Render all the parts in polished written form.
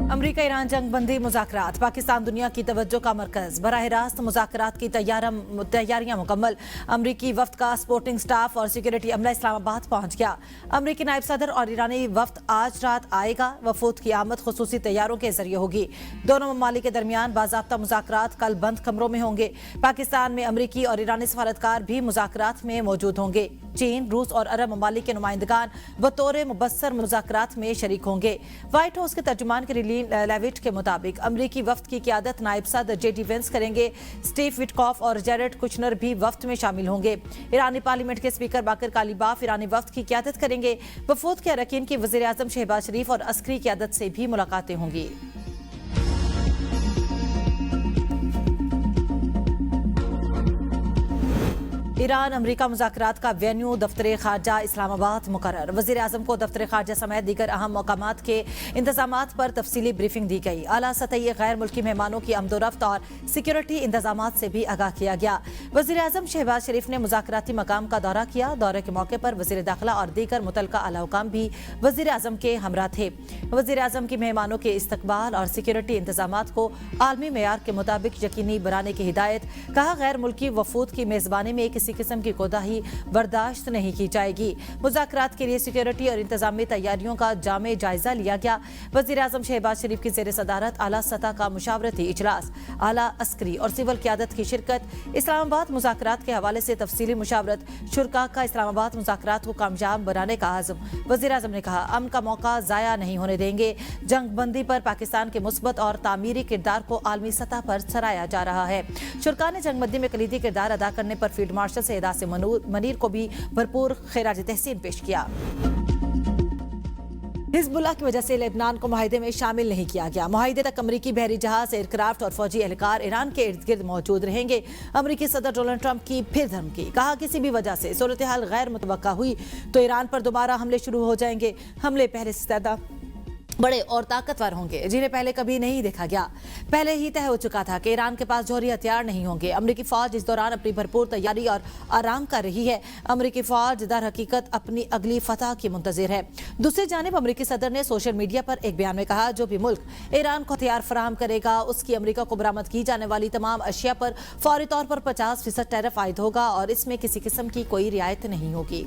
अमरीका Iran जंग बंदी मुज़ाकरात, पाकिस्तान दुनिया की तवज्जो का मरकज, बराह रास्त मुज़ाकरात की तैयारियां मुकम्मल। अमरीकी वफ्द का सपोर्टिंग स्टाफ और सिक्योरिटी अमला इस्लामाबाद पहुंच गया। अमरीकी नायब सदर और ईरानी वफ्द आज रात आएगा। वफूद की आमद खुसूसी तैयारों के जरिए होगी। दोनों ममालिक के दरमियान बाज़ाब्ता मुज़ाकरात कल बंद कमरों में होंगे। पाकिस्तान में अमरीकी और ईरानी सफारतकार भी मुज़ाकरात में मौजूद होंगे। चीन, रूस और अरब ममालिक के नुमाइंदगान बतौर मुबस्सर मुज़ाकरात में शरीक होंगे। व्हाइट हाउस के तर्जुमान के लेविट के मुताबिक अमरीकी वफ्द की क़ियादत नायब सदर जेडी वेंस करेंगे। स्टीव विटकॉफ और जेरेड कुशनर भी वफ्द में शामिल होंगे। ईरानी पार्लियामेंट के स्पीकर बाकर कालिबाफ ईरानी वफ्द की क़ियादत करेंगे। वफूद के अरकान की वज़ीर आज़म शहबाज शरीफ और अस्करी क़ियादत से भी मुलाकातें होंगी। ईरान अमरीका मुज़ाकरात का वेन्यू दफ्तर खारजा इस्लामाबाद मुकर्रर। वज़ीर आज़म को दफ्तर खारजा समेत दीगर अहम मकामात के इंतजामात पर तफसीली ब्रीफिंग दी गई। आला सतही गैर मुल्की मेहमानों की आमदोरफ्त और सिक्योरिटी इंतजामात से भी आगाह किया गया। वज़ीर आज़म शहबाज शरीफ ने मुज़ाकराती मकाम का दौरा किया। दौरे के मौके पर वज़ीर दाखिला और दीगर मुतल्लिका आला हुकाम भी वज़ीर आज़म के हमरा थे। वज़ीर आज़म की मेहमानों के इस्तकबाल और सिक्योरिटी इंतजामात को आलमी मेयार के मुताबिक यकीनी बनाने की हिदायत। कहा, गैर मुल्की वफूद की मेज़बानी में किसी किस्म की कोताही बर्दाश्त नहीं की जाएगी। मुज़ाकरात के लिए सिक्योरिटी और इंतजामी तैयारियों का जामे जायजा लिया गया। वज़ीर आज़म शहबाज शरीफ की ज़ेर सदारत आला सतह का मुशावरती इजलास, आला अस्करी और सिविल क़ियादत की शिरकत। इस्लामाबाद मुज़ाकरात के हवाले से तफसीली मुशावरत। शुरका का इस्लामाबाद मुज़ाकरात को कामयाब बनाने का आज़म। वज़ीर आज़म ने कहा, अमन का मौका ज़ाया नहीं होने देंगे। जंग बंदी पर पाकिस्तान के मुस्बत और तामीरी किरदार को आलमी सतह पर सराहा जा रहा है। शुरका ने जंग बंदी में कलीदी किरदार अदा करने पर फील्ड मार्शल से से मनीर को भी भरपूर खिराज तहसीन पेश किया। हिजबुल्लाह की वजह से लेबनान को मुआहदे में शामिल नहीं किया गया। मुआहदे तक अमरीकी बहरी जहाज, एयरक्राफ्ट और फौजी एहलकार ईरान के इर्द गिर्द मौजूद रहेंगे। अमरीकी सदर डोनाल्ड ट्रंप की फिर धमकी। कहा, किसी भी वजह से सूरत हाल गैर मुतवक्का हुई तो ईरान पर दोबारा हमले शुरू हो जाएंगे। हमले पहले से ज्यादा बड़े और ताकतवर होंगे, जिन्हें पहले कभी नहीं देखा गया। पहले ही तय हो चुका था कि ईरान के पास जौहरी हथियार नहीं होंगे। अमरीकी फौज इस दौरान अपनी भरपूर तैयारी और आराम कर रही है। अमरीकी फौज दर हकीकत अपनी अगली फतह की मुंतजिर है। दूसरी जानिब अमरीकी सदर ने सोशल मीडिया पर एक बयान में कहा, जो भी मुल्क ईरान को हथियार फराहम करेगा उसकी अमरीका को बरामद की जाने वाली तमाम अशिया पर फौरी तौर पर 50% टैरिफ आयद होगा और इसमें किसी किस्म की कोई रियायत नहीं होगी।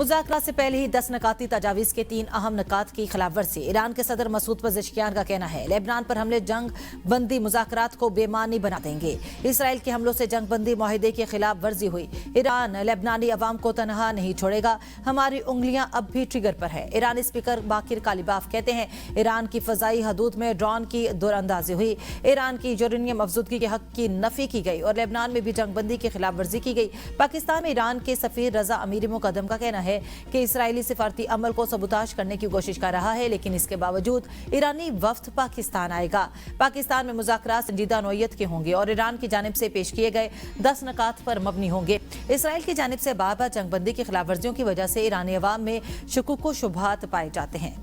मुज़ाकरात से पहले ही 10 नकाती तजावीज़ के 3 अहम नकात की खिलाफ वर्जी। ईरान के सदर मसूद पज़ेश्कियान का कहना है, लेबनान पर हमले जंग बंदी मुज़ाकरात को बेमानी बना देंगे। इसराइल के हमलों से जंग बंदी मुआहदे की खिलाफ वर्जी हुई। ईरान लेबनानी अवाम को तनहा नहीं छोड़ेगा। हमारी उंगलियां अब भी ट्रिगर पर है। ईरानी स्पीकर बाकिर कालिबाफ कहते हैं, ईरान की फ़ज़ाई हदूद में ड्रोन की दूरअंदाजी हुई। ईरान की यूरेनियम अफजुदगी के हक की नफी की गई और लेबनान में भी जंग बंदी की खिलाफ वर्जी की गई। पाकिस्तान में ईरान के सफ़ीर रजा अमीरी मुकदम का कहना है कि इसराइली सिफारती अमल को सबूताज करने की कोशिश कर रहा है, लेकिन इसके बावजूद ईरानी वफ्द पाकिस्तान आएगा। पाकिस्तान में मुज़ाकरात संजीदा नौयत के होंगे और ईरान की जानिब से पेश किए गए 10 नकात पर मबनी होंगे। इसराइल की जानिब से बार बार जंगबंदी की खिलाफ वर्जियों की वजह से ईरानी अवाम में शुकूक व शुबहात पाए जाते हैं।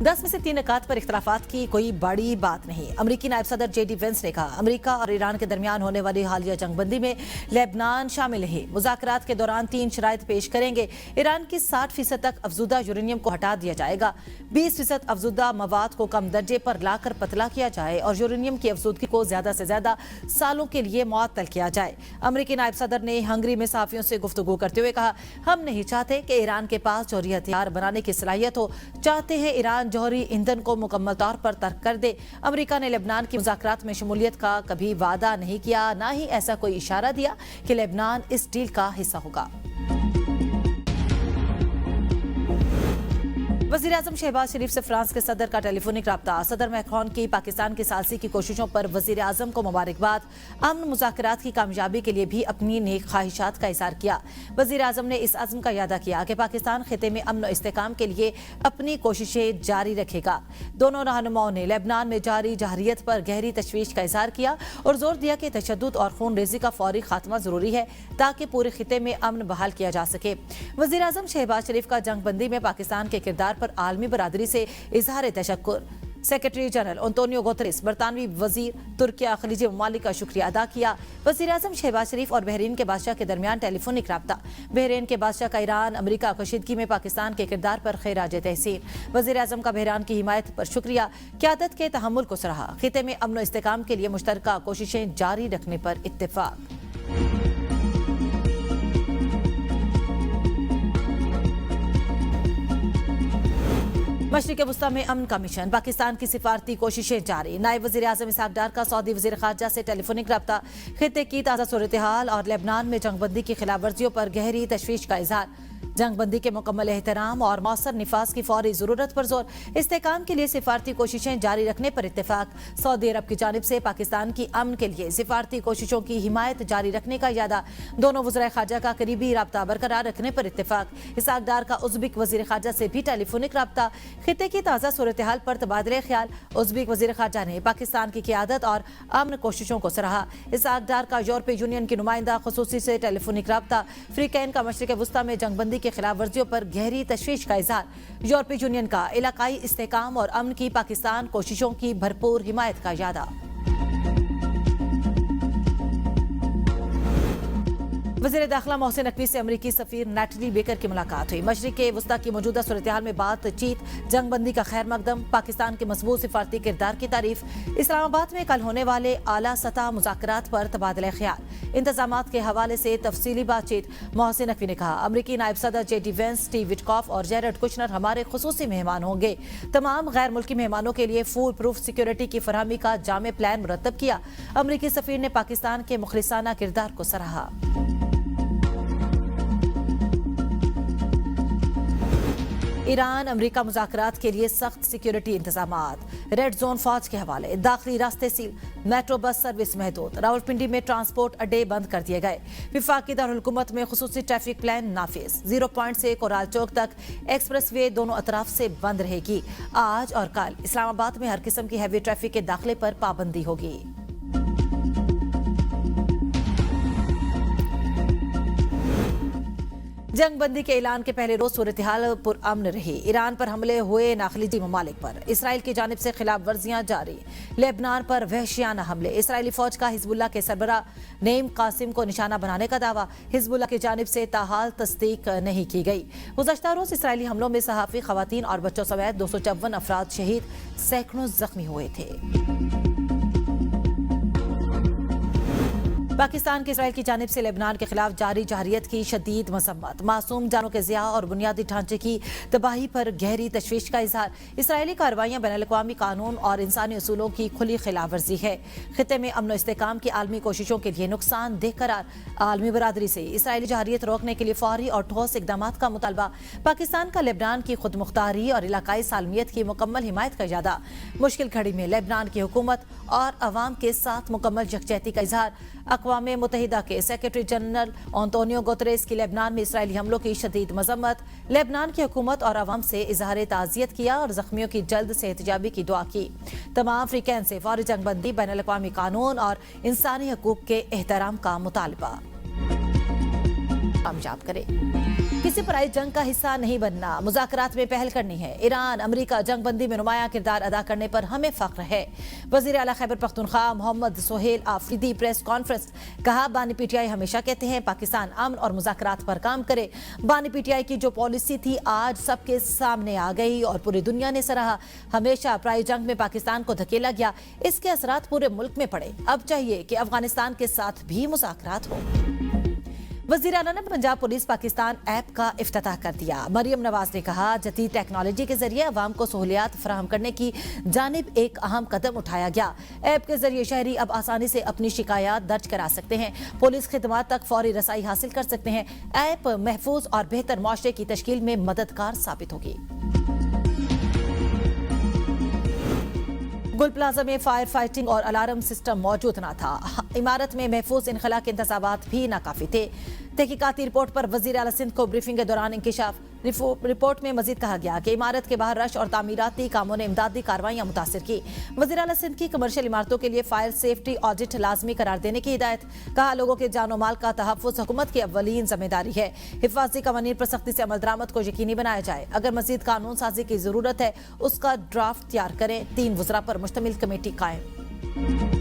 10 में से 3 नकात पर इख्तलाफात की कोई बड़ी बात नहीं। अमरीकी नायब सदर जेडी वेंस ने कहा, अमरीका और ईरान के दरमियान होने वाली हालिया जंगबंदी में लेबनान शामिल है। मुज़ाकरात के दौरान 3 शराइत पेश करेंगे। ईरान की 60% तक अफजुदा यूरेनियम को हटा दिया जाएगा। 20% अफजुदा मवाद को कम दर्जे पर लाकर पतला किया जाए और यूरेनियम की अफजुदगी को ज्यादा से ज्यादा सालों के लिए मुअत्तल किया जाए। अमरीकी नायब सदर ने हंगरी में सहाफियों से गुफ्तगू करते हुए कहा, हम नहीं चाहते कि ईरान के पास जौहरी हथियार बनाने की सलाहियत हो। चाहते हैं ईरान जौहरी ईंधन को मुकम्मल तौर पर तर्क कर दे। अमेरिका ने लेबनान की मुज़ाकरात में शमूलियत का कभी वादा नहीं किया, ना ही ऐसा कोई इशारा दिया कि लेबनान इस डील का हिस्सा होगा। वज़ीर आज़म शहबाज शरीफ से फ्रांस के सदर का टेलीफोनिक रब्ता। सदर मैक्रोन की पाकिस्तान की सालसी की कोशिशों पर वज़ीर आज़म को मुबारकबाद। अमन मुज़ाकरात की कामयाबी के लिए भी अपनी नेक ख्वाहिशात का इज़हार किया। वज़ीर आज़म ने इस अज़्म का यादा किया कि पाकिस्तान खिते में अमन और इस्तेकाम के लिए अपनी कोशिशें जारी रखेगा। दोनों रहनुमाओं ने लेबनान में जारी जहरियत पर गहरी तशवीश का इज़हार किया और जोर दिया कि तशद्दुद और खून रेज़ी का फौरी खात्मा ज़रूरी है ताकि पूरे खिते में अमन बहाल किया जा सके। वज़ीर आज़म शहबाज शरीफ का जंगबंदी में पाकिस्तान के किरदार पर आलमी बरादरी से इजहार तशक्कुर। सेक्रेटरी जनरल एंटोनियो गुतेरेस, बरतानवी वजीर तुर्किया खलीजी ममालिक का शुक्रिया अदा किया। वजीर आजम शहबाज शरीफ और बहरीन के बादशाह के दरमियान टेलीफोनिक रब्ता। बहरीन के बादशाह का ईरान अमेरिका कशीदगी में पाकिस्तान के किरदार पर खैराज तहसीन। वजीर आजम का बहरान की हिमायत पर शुक्रिया, क़यादत के तहम्मुल को सराहा। खिते में अमन व इस्तेकाम के लिए मुश्तरका कोशिशें जारी रखने पर इत्तेफाक। मशरिक़ वस्ता में अमन का मिशन, पाकिस्तान की सिफारती कोशिशें जारी। नायब वज़ीर आज़म इसहाक डार का सऊदी वज़ीर ख़ारजा से टेलीफोनिक रब्ता। खित्ते की ताज़ा सूरत हाल और लेबनान में जंगबंदी की खिलाफ वर्जियों पर गहरी तशवीश का इजहार। जंगबंदी के मुकम्मल एहतराम और मौसर निफाज की फौरी जरूरत पर जोर। इस्तेकाम के लिए सिफारती कोशिशें जारी रखने पर इत्तेफाक। सऊदी अरब की जानिब से पाकिस्तान की अमन के लिए सिफारती कोशिशों की हिमायत जारी रखने का इरादा। दोनों वज़ीर ख़ारजा का करीबी रब्ता बरकरार रखने पर इत्तेफाक। इसहाक डार का उज़्बेक वज़ीर ख़ारजा से भी टेलीफोनिक रब्ता। खित्ते की ताज़ा सूरत हाल पर तबादले ख्याल। उज़्बेक वज़ीर ख़ारजा ने पाकिस्तान की क़यादत और अमन कोशिशों को सराहा। इसहाक डार का यूरोपीय यूनियन की नुमाइंदा ख़ुसूसी से टेलीफोनिक रब्ता। फ्रीकैन का मशरिक़ वस्ता में जंगबंदी के खिलाफ वर्जियों पर गहरी तशवीश का इजहार। यूरोपीय यूनियन का इलाकाई इस्तेकाम और अमन की पाकिस्तान कोशिशों की भरपूर हिमायत का इरादा। वज़ीर दाखिला मोहसिन नकवी से अमरीकी सफीर नैटली बेकर की मुलाकात हुई। मशरिक़ वस्ता की मौजूदा सूरत हाल में बातचीत, जंगबंदी का खैर मकदम, पाकिस्तान के मजबूत सिफारती किरदार की तारीफ। इस्लामाबाद में कल होने वाले आला सतह मुज़ाकरात पर तबादला ख्याल। इंतजामात के हवाले से तफसीली बातचीत। मोहसिन नकवी ने कहा, अमरीकी नायब सदर JD वेंस, स्टीव विटकॉफ और जेरेड कुशनर हमारे खुसूसी मेहमान होंगे। तमाम गैर मुल्की मेहमानों के लिए फूल प्रूफ सिक्योरिटी की फरहमी का जामे प्लान मुरतब किया। अमरीकी सफीर ने पाकिस्तान के मुखलिसाना किरदार को सराहा। ईरान अमेरिका मुज़ाकरात के लिए सख्त सिक्योरिटी इंतजामात। रेड जोन फौज के हवाले। दाखिली रास्ते सील। मेट्रो बस सर्विस महदूद। रावलपिंडी में ट्रांसपोर्ट अड्डे बंद कर दिए गए। विफाकी दारुल-हुकूमत में खुसूसी ट्रैफिक प्लान नाफिज। 0 पॉइंट से कोराल चौक तक एक्सप्रेस वे दोनों अतराफ से बंद रहेगी। आज और कल इस्लामाबाद में हर किस्म की हैवी ट्रैफिक के दाखिले पर पाबंदी होगी। जंगबंदी के ऐलान के पहले रोज सूरत हाल पुरअमन रही। ईरान पर हमले हुए नाखलीजी ममालिक पर। इसराइल की जानिब से खिलाफ वर्जियां जारी। लेबनान पर वहशियाना हमले। इसराइली फौज का हिजबुल्लाह के सरबरा नईम कासिम को निशाना बनाने का दावा। हिजबुल्लाह की जानिब से ताहाल तस्दीक नहीं की गई। गुज़श्ता रोज इसराइली हमलों में सहाफ़ी, खवातीन और बच्चों समेत 254 अफराद शहीद, सैकड़ों जख्मी हुए थे। पाकिस्तान के इसराइल की जानिब से लेबनान के खिलाफ जारी जहरियत की शदीद मसम्मत। मासूम जानों के ज़िया और बुनियादी ढांचे की तबाही पर गहरी तशवीश का इजहार। इसराइली कार्रवाइयाँ बैनुल-अक़वामी कानून और इंसानी उसूलों की खुली खिलाफ वर्जी है। खित्ते में अमन व इस्तेकाम की आलमी कोशिशों के लिए नुकसानदेह करार। आलमी बरादरी से इसराइली जहरियत रोकने के लिए फौरी और ठोस इकदाम का मुतालबा। पाकिस्तान का लेबनान की खुद मुख्तारी और इलाकाई सालमियत की मुकम्मल हिमायत का इरादा। मुश्किल घड़ी में लेबनान की हुकूमत और अवाम के साथ मुकम्मल यकजहती का इजहार। अक़वाम मुत्तहिदा के सेक्रेटरी जनरल एंटोनियो गुतेरेस की लेबनान में इसराइली हमलों की शदीद मजम्मत। लेबनान की हुकूमत और अवाम से इजहार ताज़ियत किया और जख्मियों की जल्द सेहतयाबी की दुआ की। तमाम अफ्रीकन से फौरी जंगबंदी, बैनुल-अक़वामी कानून और इंसानी हकूक़ के एहतराम का मुतालबा। कामयाब करे। किसी पराई जंग का हिस्सा नहीं बनना, मुज़ाकरात में पहल करनी है। ईरान अमेरिका जंगबंदी में नुमाया किरदार अदा करने पर हमें फख्र है। वज़ीर आला खैबर पख्तूनख्वा मोहम्मद सोहेल आफरीदी प्रेस कॉन्फ्रेंस। कहा, बानी PTI हमेशा कहते हैं पाकिस्तान अमन और मुज़ाकरात पर काम करे। बानी PTI की जो पॉलिसी थी आज सबके सामने आ गई और पूरी दुनिया ने सराहा। हमेशा पराई जंग में पाकिस्तान को धकेला गया, इसके असरात पूरे मुल्क में पड़े। अब चाहिए कि अफगानिस्तान के साथ भी मुज़ाकरात हो। वज़ीर आला ने पंजाब पुलिस पाकिस्तान ऐप का इफ्तिताह कर दिया। मरियम नवाज ने कहा, जदीद टेक्नोलॉजी के जरिए अवाम को सहूलियात फराहम करने की जानिब एक अहम कदम उठाया गया। ऐप के जरिए शहरी अब आसानी से अपनी शिकायत दर्ज करा सकते हैं, पुलिस खिदमात तक फौरी रसाई हासिल कर सकते हैं। ऐप महफूज और बेहतर मुआशरे की तश्कील में मददगार साबित होगी। गुल प्लाजा में फायर फाइटिंग और अलार्म सिस्टम मौजूद न था। इमारत में महफूज इनखला के इंतजामात भी नाकाफी थे। तहकीकाती रिपोर्ट पर वजीर आला सिंध को ब्रीफिंग के दौरान इंकिशाफ। रिपोर्ट में मजीद कहा गया कि इमारत के बाहर रश और तामीराती कामों ने इमदादी कार्रवाइयां मुतासिर की। वजीर आला सिंध की कमर्शियल इमारतों के लिए फायर सेफ्टी ऑडिट लाजमी करार देने की हिदायत। कहा, लोगों के जानो माल का तहफ्फुज़ हुकूमत की अव्वलीन जिम्मेदारी है। हिफाजती कवानीन पर सख्ती से अमल दरामद को यकीनी बनाया जाए। अगर मजीद कानून साजी की जरूरत है उसका ड्राफ्ट तैयार करें। 3 वज़रा पर मुश्तमिल कमेटी कायम।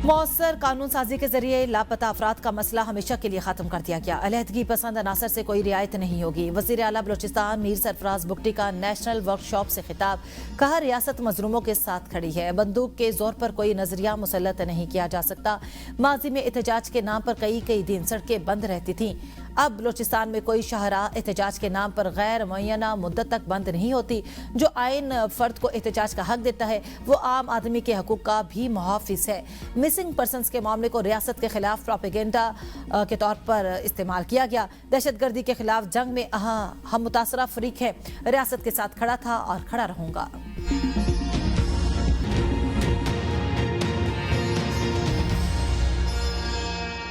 मौसर कानून साजी के जरिए लापता अफराद का मसला हमेशा के लिए खत्म कर दिया गया। अलहदगी पसंद अनासर से कोई रियायत नहीं होगी। वजीर आला बलोचिस्तान मीर सरफराज बुगटी का नेशनल वर्कशॉप से खिताब। कहा, रियासत मजलूमों के साथ खड़ी है। बंदूक के जोर पर कोई नजरिया मुसल्लत नहीं किया जा सकता। माजी में एहतजाज के नाम पर कई दिन सड़कें बंद रहती थीं। अब बलोचिस्तान में कोई शाहरा एहतजाज के नाम पर गैर मुअय्यना मुद्दत तक बंद नहीं होती। जो आइन फर्द को एहतजाज का हक देता है वो आम आदमी के हकूक का भी मुहाफिज है। मिसिंग पर्सन्स के मामले को रियासत के खिलाफ प्रोपेगेंडा के तौर पर इस्तेमाल किया गया। दहशतगर्दी के खिलाफ जंग में हम मुतासरा फरीक है। रियासत के साथ खड़ा था और खड़ा रहूंगा।